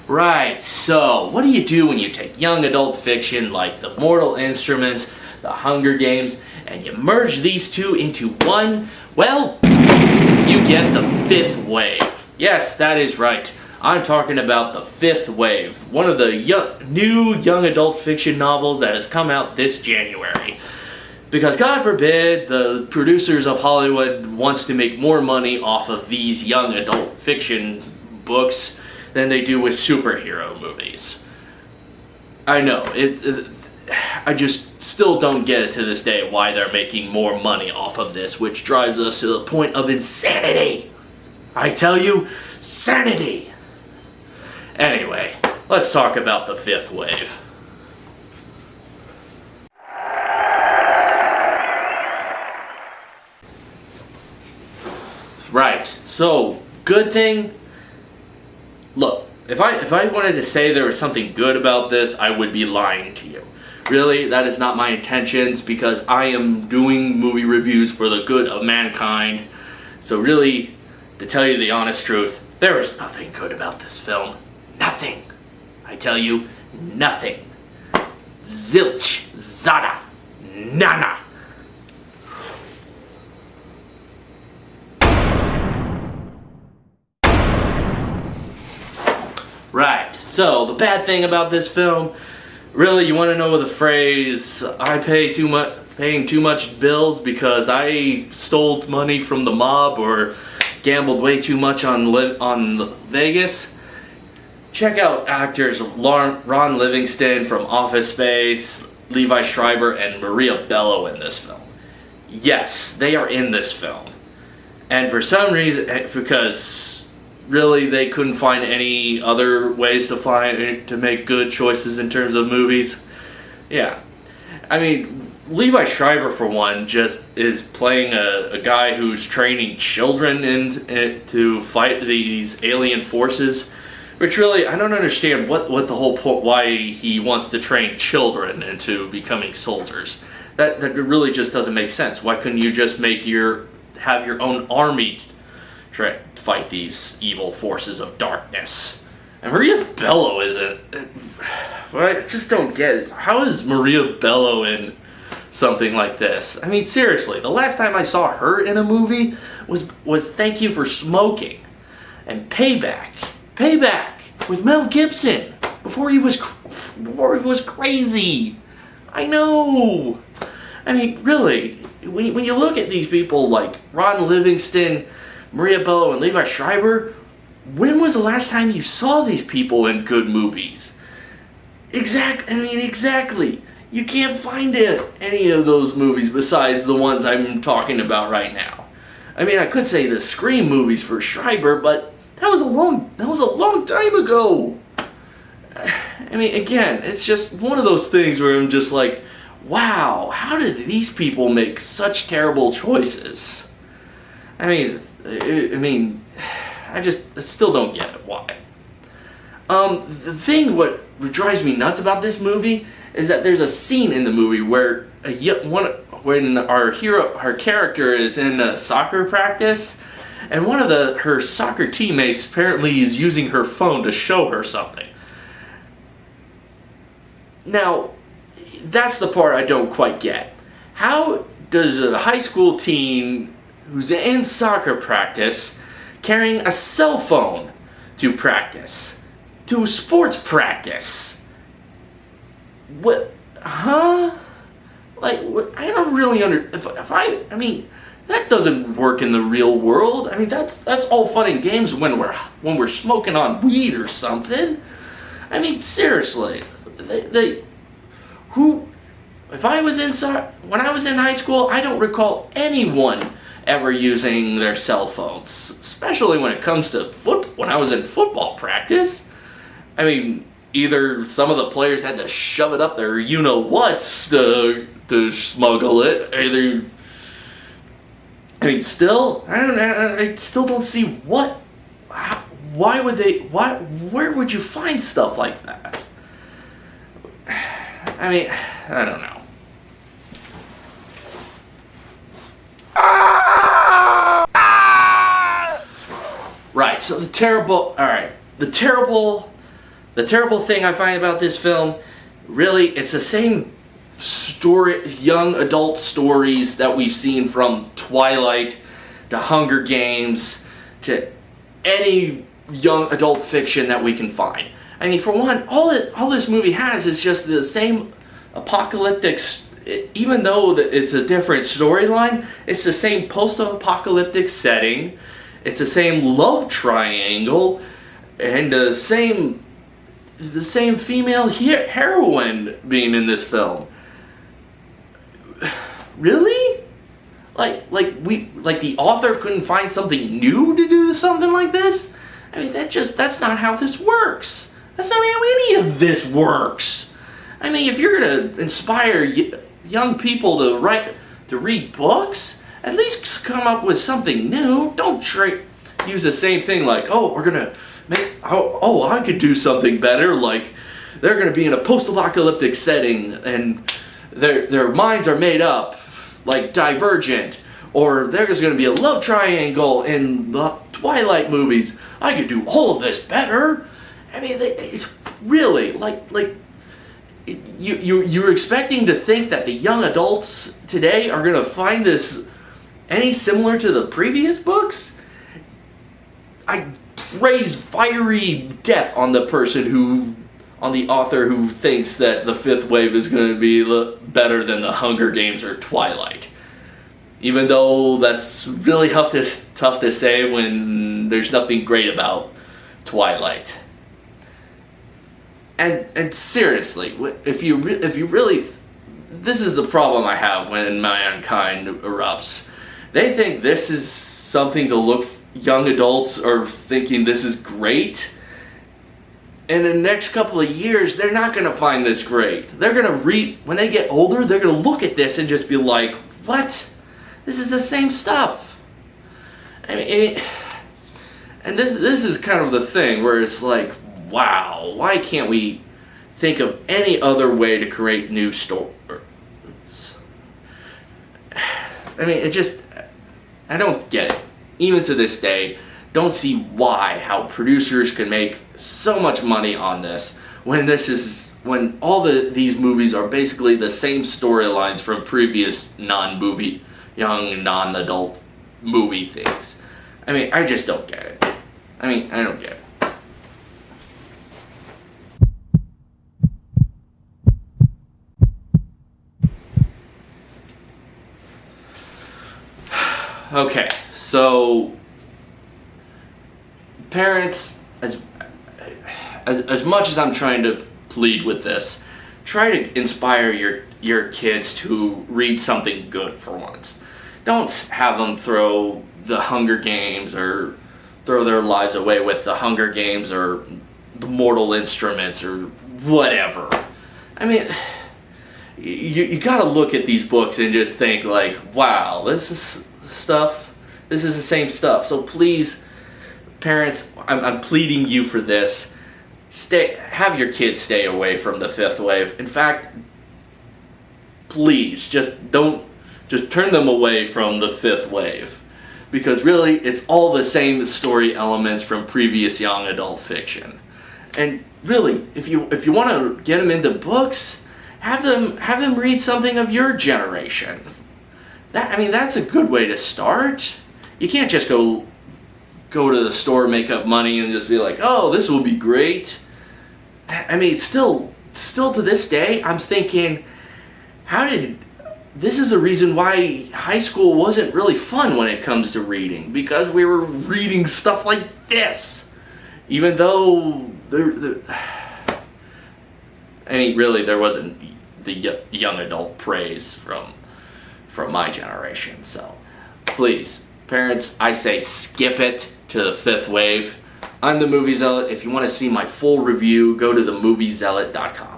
Right, so what do you do when you take young adult fiction like The Mortal Instruments, The Hunger Games, and you merge these two into one? Well, you get the fifth wave. Yes, that is right. I'm talking about the fifth wave, one of the new young adult fiction novels that has come out this January. Because God forbid the producers of Hollywood wants to make more money off of these young adult fiction books than they do with superhero movies. I know, I just still don't get it to this day why they're making more money off of this, which drives us to the point of insanity. I tell you, sanity. Anyway, let's talk about the fifth wave. Right, so, good thing. Look, if I wanted to say there was something good about this, I would be lying to you. Really, that is not my intentions, because I am doing movie reviews for the good of mankind. So really, to tell you the honest truth, there is nothing good about this film. Nothing. I tell you, nothing. Zilch, zada, nana. Right, so the bad thing about this film, really, you want to know the phrase, paying too much bills because I stole money from the mob or gambled way too much on Vegas? Check out actors Ron Livingston from Office Space, Levi Schreiber, and Maria Bello in this film. Yes, they are in this film. And for some reason, because really, they couldn't find any other ways to make good choices in terms of movies. Yeah. I mean, Levi Schreiber, for one, just is playing a guy who's training children to fight these alien forces, which really, I don't understand what the whole point, why he wants to train children into becoming soldiers. That really just doesn't make sense. Why couldn't you just have your own army to fight these evil forces of darkness? And Maria Bello what I just don't get is, how is Maria Bello in something like this? I mean, seriously, the last time I saw her in a movie was Thank You for Smoking and Payback with Mel Gibson before he was crazy. I know. I mean, really, when you look at these people like Ron Livingston, Maria Bello, and Levi Schreiber, when was the last time you saw these people in good movies? Exactly. You can't find any of those movies besides the ones I'm talking about right now. I mean, I could say the Scream movies for Schreiber, but that was a long time ago. I mean, again, it's just one of those things where I'm just like, wow, how did these people make such terrible choices? I still don't get it. Why? The thing what drives me nuts about this movie is that there's a scene in the movie where when our character is in a soccer practice, and one of her soccer teammates apparently is using her phone to show her something. Now, that's the part I don't quite get. How does a high school teen who's in soccer practice carrying a cell phone to practice, to sports practice? What? Huh? Like, I don't really that doesn't work in the real world. I mean, that's all fun and games when we're smoking on weed or something. I mean, seriously, when I was in high school, I don't recall anyone ever using their cell phones, especially when it comes to when I was in football practice. I mean, either some of the players had to shove it up their you-know-whats to smuggle it, I still don't see where would you find stuff like that? I mean, I don't know. Right, so the terrible The terrible thing I find about this film, really, it's the same story, young adult stories that we've seen from Twilight to Hunger Games to any young adult fiction that we can find. I mean, for one, all this movie has is just the same apocalyptic, even though it's a different storyline, it's the same post-apocalyptic setting, it's the same love triangle, and the same female heroine being in this film. Really? Like the author couldn't find something new to do something like this? I mean, that's not how this works. That's not how any of this works. I mean, if you're gonna inspire young people to read books, at least come up with something new. Don't use the same thing like, oh, we're gonna make, oh, I could do something better. Like, they're gonna be in a post-apocalyptic setting and their minds are made up, like Divergent, or there's gonna be a love triangle in the Twilight movies. I could do all of this better. I mean, really, you're expecting to think that the young adults today are going to find this any similar to the previous books? I raise fiery death on the author who thinks that the fifth wave is going to be better than the Hunger Games or Twilight. Even though that's really tough to say when there's nothing great about Twilight. And seriously, if you really, this is the problem I have when mankind erupts. They think this is something to look. Young adults are thinking this is great. In the next couple of years, they're not going to find this great. They're going to when they get older, they're going to look at this and just be like, what? This is the same stuff. I mean, and this is kind of the thing where it's like, wow, why can't we think of any other way to create new stories? I mean, I don't get it. Even to this day, don't see how producers can make so much money on this when all these movies are basically the same storylines from previous young non-adult movie things. I mean, I just don't get it. I mean, I don't get it. Okay, so parents, as much as I'm trying to plead with this, try to inspire your kids to read something good for once. Don't have them throw the Hunger Games or throw their lives away with the Hunger Games or the Mortal Instruments or whatever. I mean, you gotta look at these books and just think like, wow, this is the same stuff. So please, parents, I'm pleading you for this. Have your kids stay away from the fifth wave. In fact, please just turn them away from the fifth wave, because really it's all the same story elements from previous young adult fiction. And really, if you want to get them into books, have them read something of your generation. That's a good way to start. You can't just go to the store, make up money, and just be like, oh, this will be great. I mean, still to this day, I'm thinking, this is a reason why high school wasn't really fun when it comes to reading, because we were reading stuff like this. Even though really there wasn't the young adult praise from my generation. So please, parents, I say skip it to the fifth wave. I'm the Movie Zealot. If you want to see my full review, go to themoviezealot.com.